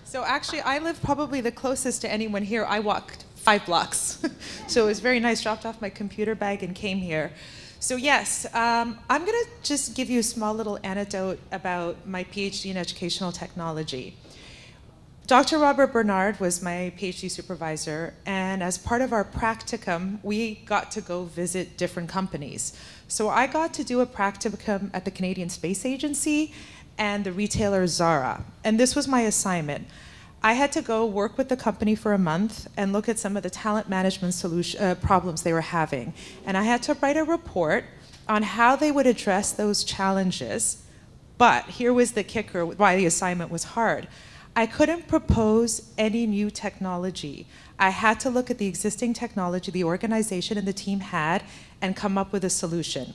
So actually, I live probably the closest to anyone here. I walked 5 blocks. So it was very nice, dropped off my computer bag and came here. So yes, I'm going to just give you a small little anecdote about my PhD in educational technology. Dr. Robert Bernard was my PhD supervisor, and as part of our practicum, we got to go visit different companies. So I got to do a practicum at the Canadian Space Agency and the retailer Zara, and this was my assignment. I had to go work with the company for a month and look at some of the talent management problems they were having. And I had to write a report on how they would address those challenges. But here was the kicker, why the assignment was hard. I couldn't propose any new technology. I had to look at the existing technology the organization and the team had and come up with a solution.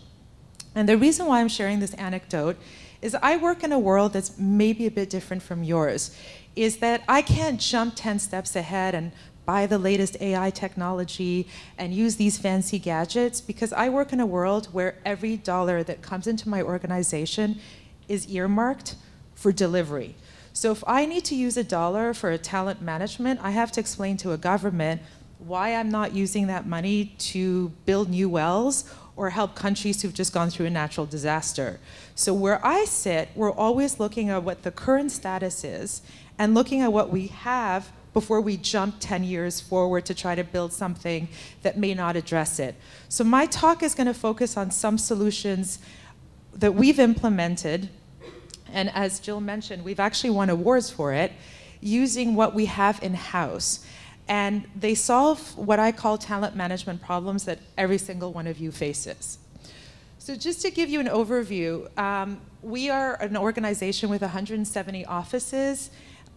And the reason why I'm sharing this anecdote is I work in a world that's maybe a bit different from yours, is that I can't jump 10 steps ahead and buy the latest AI technology and use these fancy gadgets, because I work in a world where every dollar that comes into my organization is earmarked for delivery. So if I need to use a dollar for a talent management, I have to explain to a government why I'm not using that money to build new wells or help countries who've just gone through a natural disaster. So where I sit, we're always looking at what the current status is and looking at what we have before we jump 10 years forward to try to build something that may not address it. So my talk is going to focus on some solutions that we've implemented, and as Jill mentioned, we've actually won awards for it, using what we have in-house. And they solve what I call talent management problems that every single one of you faces. So just to give you an overview, we are an organization with 170 offices,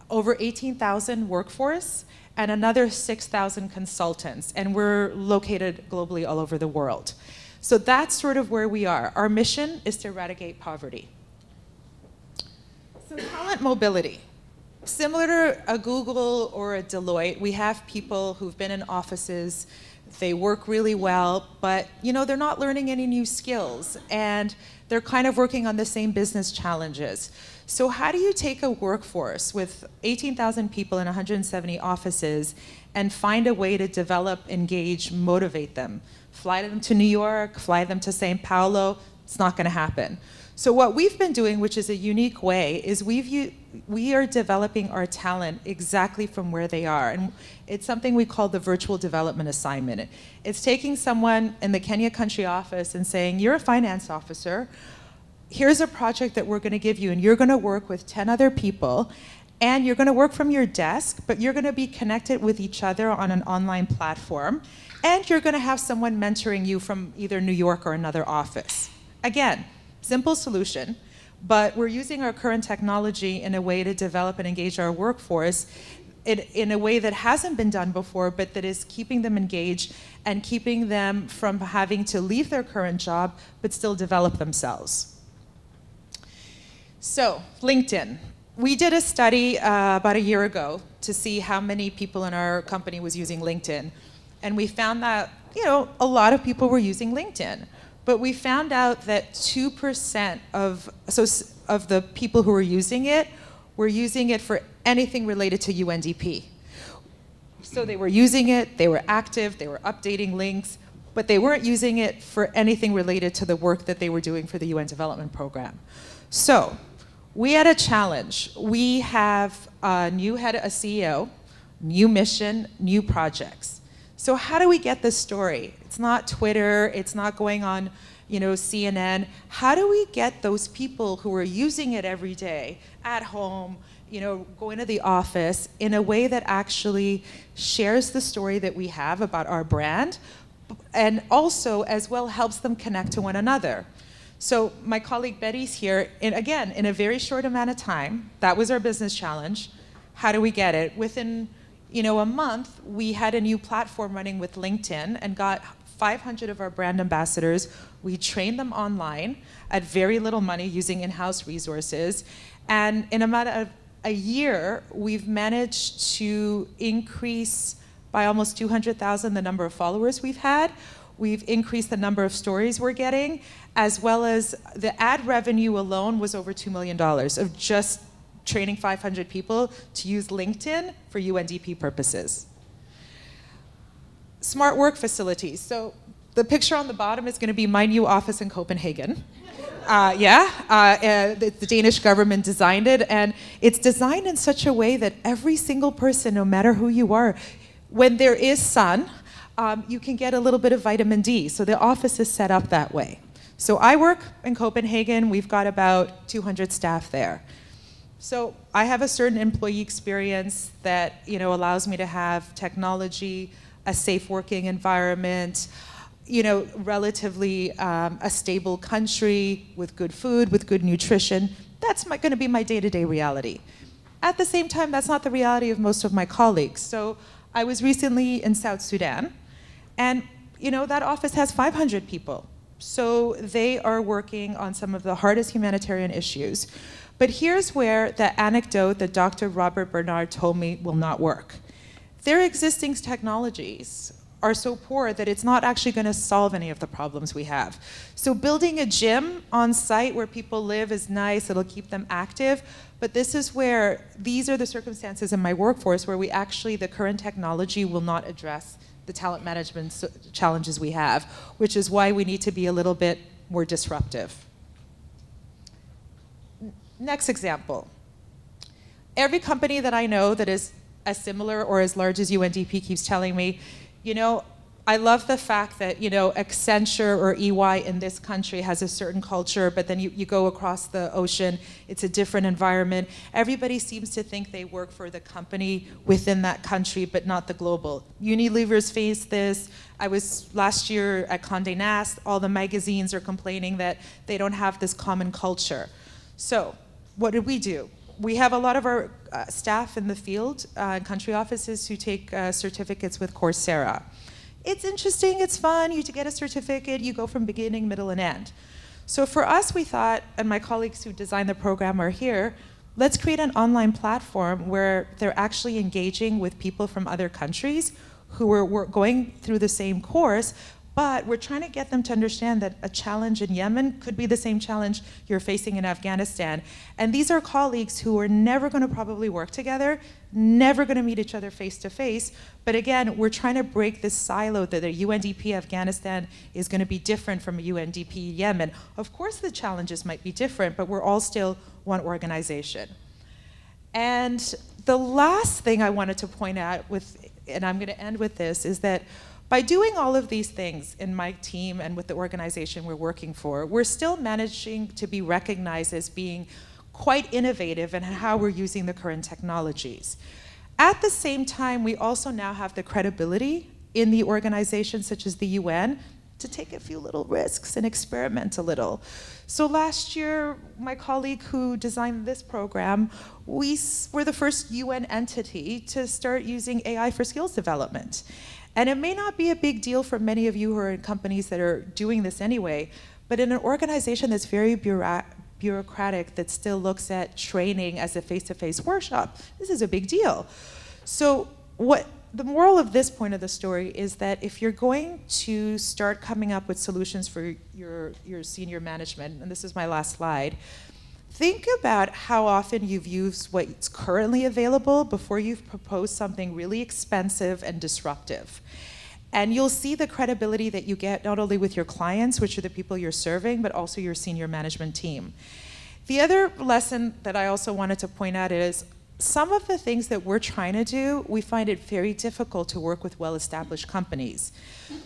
over 18,000 workforce, and another 6,000 consultants. And we're located globally all over the world. So that's sort of where we are. Our mission is to eradicate poverty. So talent mobility. Similar to a Google or a Deloitte, we have people who've been in offices, they work really well, but they're not learning any new skills, and they're kind of working on the same business challenges. So how do you take a workforce with 18,000 people in 170 offices and find a way to develop, engage, motivate them? Fly them to New York, fly them to Sao Paulo, it's not going to happen. So what we've been doing, which is a unique way, is we are developing our talent exactly from where they are. And it's something we call the virtual development assignment. It's taking someone in the Kenya country office and saying, you're a finance officer, here's a project that we're going to give you, and you're going to work with 10 other people, and you're going to work from your desk, but you're going to be connected with each other on an online platform, and you're going to have someone mentoring you from either New York or another office. Again, simple solution, but we're using our current technology in a way to develop and engage our workforce in a way that hasn't been done before, but that is keeping them engaged and keeping them from having to leave their current job, but still develop themselves. So, LinkedIn. We did a study about a year ago to see how many people in our company was using LinkedIn. And we found that, a lot of people were using LinkedIn. But we found out that 2% of the people who were using it for anything related to UNDP. So they were using it, they were active, they were updating links, but they weren't using it for anything related to the work that they were doing for the UN Development Program. So we had a challenge. We have a new head, a CEO, new mission, new projects. So how do we get this story? It's not Twitter, it's not going on, CNN. How do we get those people who are using it every day, at home, going to the office, in a way that actually shares the story that we have about our brand, and also, as well, helps them connect to one another? So my colleague Betty's here, and again, in a very short amount of time, that was our business challenge. How do we get it? Within a month, we had a new platform running with LinkedIn and got 500 of our brand ambassadors. We trained them online at very little money using in-house resources. And in about a year, we've managed to increase by almost 200,000 the number of followers we've had. We've increased the number of stories we're getting, as well as the ad revenue alone was over $2 million of just training 500 people to use LinkedIn for UNDP purposes. Smart work facilities. So the picture on the bottom is going to be my new office in Copenhagen. The Danish government designed it, and it's designed in such a way that every single person, no matter who you are, when there is sun, you can get a little bit of vitamin D. So the office is set up that way. So I work in Copenhagen. We've got about 200 staff there. So I have a certain employee experience that allows me to have technology, a safe working environment, relatively a stable country with good food, with good nutrition. That's going to be my day-to-day reality. At the same time, that's not the reality of most of my colleagues. So I was recently in South Sudan, and that office has 500 people. So they are working on some of the hardest humanitarian issues. But here's where the anecdote that Dr. Robert Bernard told me will not work. Their existing technologies are so poor that it's not actually going to solve any of the problems we have. So building a gym on site where people live is nice, it'll keep them active, but this is where, these are the circumstances in my workforce where the current technology will not address the talent management challenges we have, which is why we need to be a little bit more disruptive. Next example. Every company that I know that is as similar or as large as UNDP keeps telling me, I love the fact that, Accenture or EY in this country has a certain culture, but then you go across the ocean, it's a different environment. Everybody seems to think they work for the company within that country, but not the global. Unilever's faced this. I was last year at Condé Nast, all the magazines are complaining that they don't have this common culture. So, what did we do? We have a lot of our staff in the field, country offices, who take certificates with Coursera. It's interesting, it's fun, you get a certificate, you go from beginning, middle, and end. So for us, we thought, and my colleagues who designed the program are here, let's create an online platform where they're actually engaging with people from other countries who are going through the same course, but we're trying to get them to understand that a challenge in Yemen could be the same challenge you're facing in Afghanistan. And these are colleagues who are never going to probably work together, never going to meet each other face to face. But again, we're trying to break this silo that a UNDP Afghanistan is going to be different from a UNDP Yemen. Of course the challenges might be different, but we're all still one organization. And the last thing I wanted to point out, and I'm going to end with this, is that by doing all of these things in my team and with the organization we're working for, we're still managing to be recognized as being quite innovative in how we're using the current technologies. At the same time, we also now have the credibility in the organizations such as the UN to take a few little risks and experiment a little. So last year, my colleague who designed this program, we were the first UN entity to start using AI for skills development. And it may not be a big deal for many of you who are in companies that are doing this anyway, but in an organization that's very bureaucratic, that still looks at training as a face-to-face workshop, this is a big deal. So the moral of this point of the story is that if you're going to start coming up with solutions for your senior management, and this is my last slide, think about how often you've used what's currently available before you've proposed something really expensive and disruptive. And you'll see the credibility that you get not only with your clients, which are the people you're serving, but also your senior management team. The other lesson that I also wanted to point out is some of the things that we're trying to do, we find it very difficult to work with well-established companies.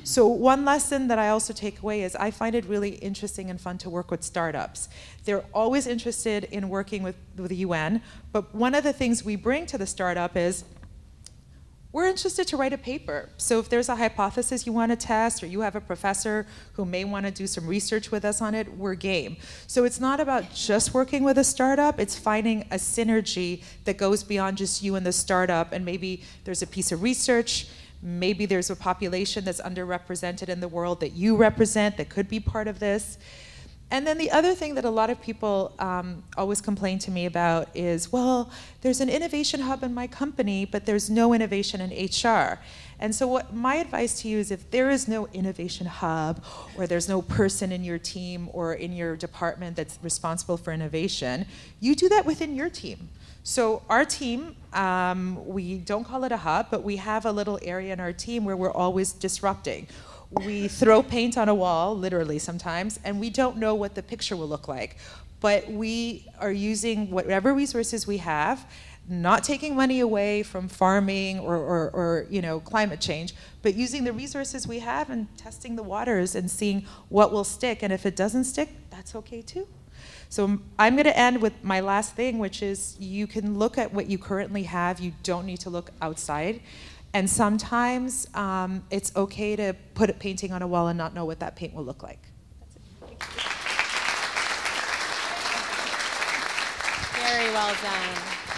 So one lesson that I also take away is I find it really interesting and fun to work with startups. They're always interested in working with the UN, but one of the things we bring to the startup is we're interested to write a paper. So if there's a hypothesis you want to test, or you have a professor who may want to do some research with us on it, we're game. So it's not about just working with a startup, it's finding a synergy that goes beyond just you and the startup, and maybe there's a piece of research, maybe there's a population that's underrepresented in the world that you represent that could be part of this. And then the other thing that a lot of people always complain to me about is, well, there's an innovation hub in my company, but there's no innovation in HR. And so what my advice to you is, if there is no innovation hub, or there's no person in your team or in your department that's responsible for innovation, you do that within your team. So our team, we don't call it a hub, but we have a little area in our team where we're always disrupting. We throw paint on a wall, literally sometimes, and we don't know what the picture will look like. But we are using whatever resources we have, not taking money away from farming or climate change, but using the resources we have and testing the waters and seeing what will stick. And if it doesn't stick, that's okay too. So I'm going to end with my last thing, which is you can look at what you currently have. You don't need to look outside. And sometimes it's okay to put a painting on a wall and not know what that paint will look like. That's it. Very well done.